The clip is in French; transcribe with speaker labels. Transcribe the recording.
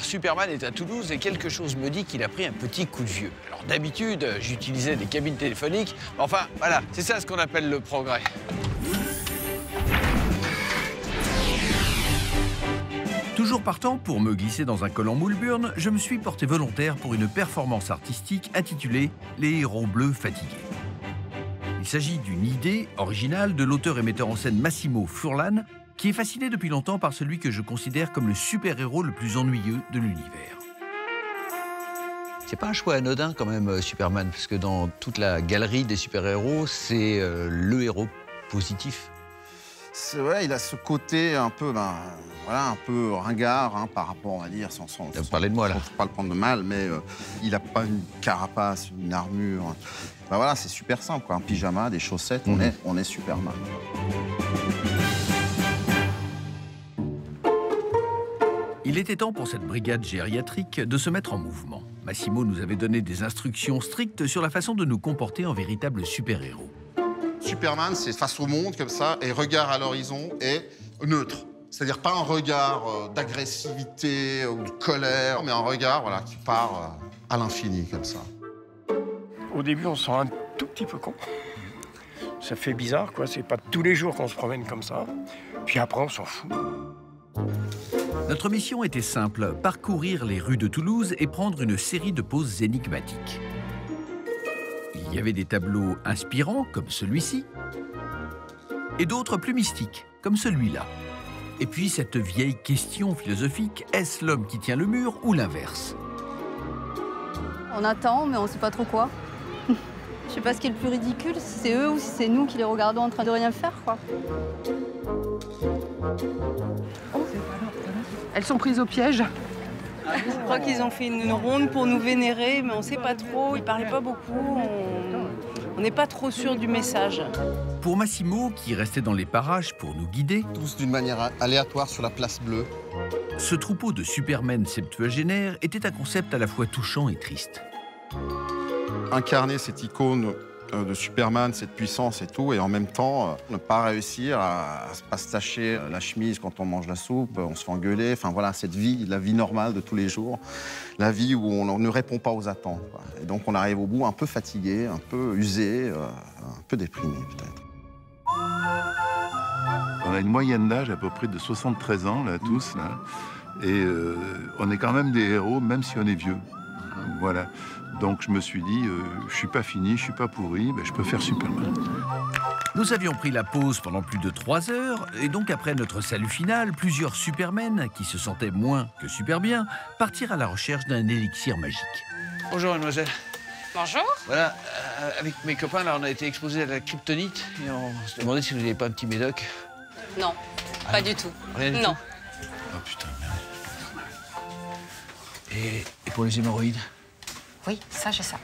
Speaker 1: Superman est à Toulouse et quelque chose me dit qu'il a pris un petit coup de vieux. Alors d'habitude, j'utilisais des cabines téléphoniques. Enfin, voilà, c'est ça ce qu'on appelle le progrès.
Speaker 2: Toujours partant pour me glisser dans un col en moule-burne, je me suis porté volontaire pour une performance artistique intitulée « Les héros bleus fatigués ». Il s'agit d'une idée originale de l'auteur et metteur en scène Massimo Furlan, qui est fasciné depuis longtemps par celui que je considère comme le super-héros le plus ennuyeux de l'univers.
Speaker 1: C'est pas un choix anodin quand même, Superman, parce que dans toute la galerie des super-héros, c'est le héros positif.
Speaker 3: Ouais, il a ce côté un peu, voilà, un peu ringard hein, par rapport, on va dire, sans
Speaker 1: parler de moi là.
Speaker 3: Faut pas le prendre de mal, mais il n'a pas une carapace, une armure. Ben voilà, c'est super simple, quoi. Un pyjama, des chaussettes, on est Superman.
Speaker 2: Il était temps pour cette brigade gériatrique de se mettre en mouvement. Massimo nous avait donné des instructions strictes sur la façon de nous comporter en véritables super-héros.
Speaker 3: Superman, c'est face au monde comme ça, et regard à l'horizon et neutre. C'est-à-dire pas un regard d'agressivité ou de colère, mais un regard voilà, qui part à l'infini comme ça.
Speaker 4: Au début, on se sent un tout petit peu con. Ça fait bizarre, quoi. C'est pas tous les jours qu'on se promène comme ça. Puis après, on s'en fout.
Speaker 2: Notre mission était simple, parcourir les rues de Toulouse et prendre une série de poses énigmatiques. Il y avait des tableaux inspirants, comme celui-ci, et d'autres plus mystiques, comme celui-là. Et puis cette vieille question philosophique, est-ce l'homme qui tient le mur ou l'inverse?
Speaker 5: On attend, mais on sait pas trop quoi. Je sais pas ce qui est le plus ridicule, si c'est eux ou si c'est nous qui les regardons en train de rien faire, quoi.
Speaker 6: Elles sont prises au piège.
Speaker 7: Je crois qu'ils ont fait une ronde pour nous vénérer, mais on ne sait pas trop. Ils ne parlaient pas beaucoup. On n'est pas trop sûr du message.
Speaker 2: Pour Massimo, qui restait dans les parages pour nous guider,
Speaker 3: Tous d'une manière aléatoire sur la place bleue.
Speaker 2: ce troupeau de Supermen septuagénaires était un concept à la fois touchant et triste.
Speaker 3: Incarner cette icône de Superman, cette puissance et tout, et en même temps, ne pas réussir à pas se tacher la chemise quand on mange la soupe, on se fait engueuler, enfin voilà, cette vie, la vie normale de tous les jours, la vie où on ne répond pas aux attentes, quoi. Et donc on arrive au bout un peu fatigué, un peu usé, un peu déprimé peut-être.
Speaker 8: On a une moyenne d'âge à peu près de 73 ans, là, tous, là. Et on est quand même des héros, même si on est vieux. Voilà. Donc je me suis dit, je suis pas fini, je suis pas pourri, ben, je peux faire Superman.
Speaker 2: Nous avions pris la pause pendant plus de 3 heures, et donc après notre salut final, plusieurs Supermen, qui se sentaient moins que super bien, partirent à la recherche d'un élixir magique.
Speaker 1: Bonjour, mademoiselle.
Speaker 7: Bonjour.
Speaker 1: Voilà, avec mes copains, là, on a été exposés à la kryptonite et on se demandait si vous n'avez pas un petit médoc.
Speaker 7: Non, pas du tout.
Speaker 1: Rien du
Speaker 7: Non.
Speaker 1: tout. Oh putain, merde. Et pour les hémorroïdes?
Speaker 6: Oui, ça, j'ai ça.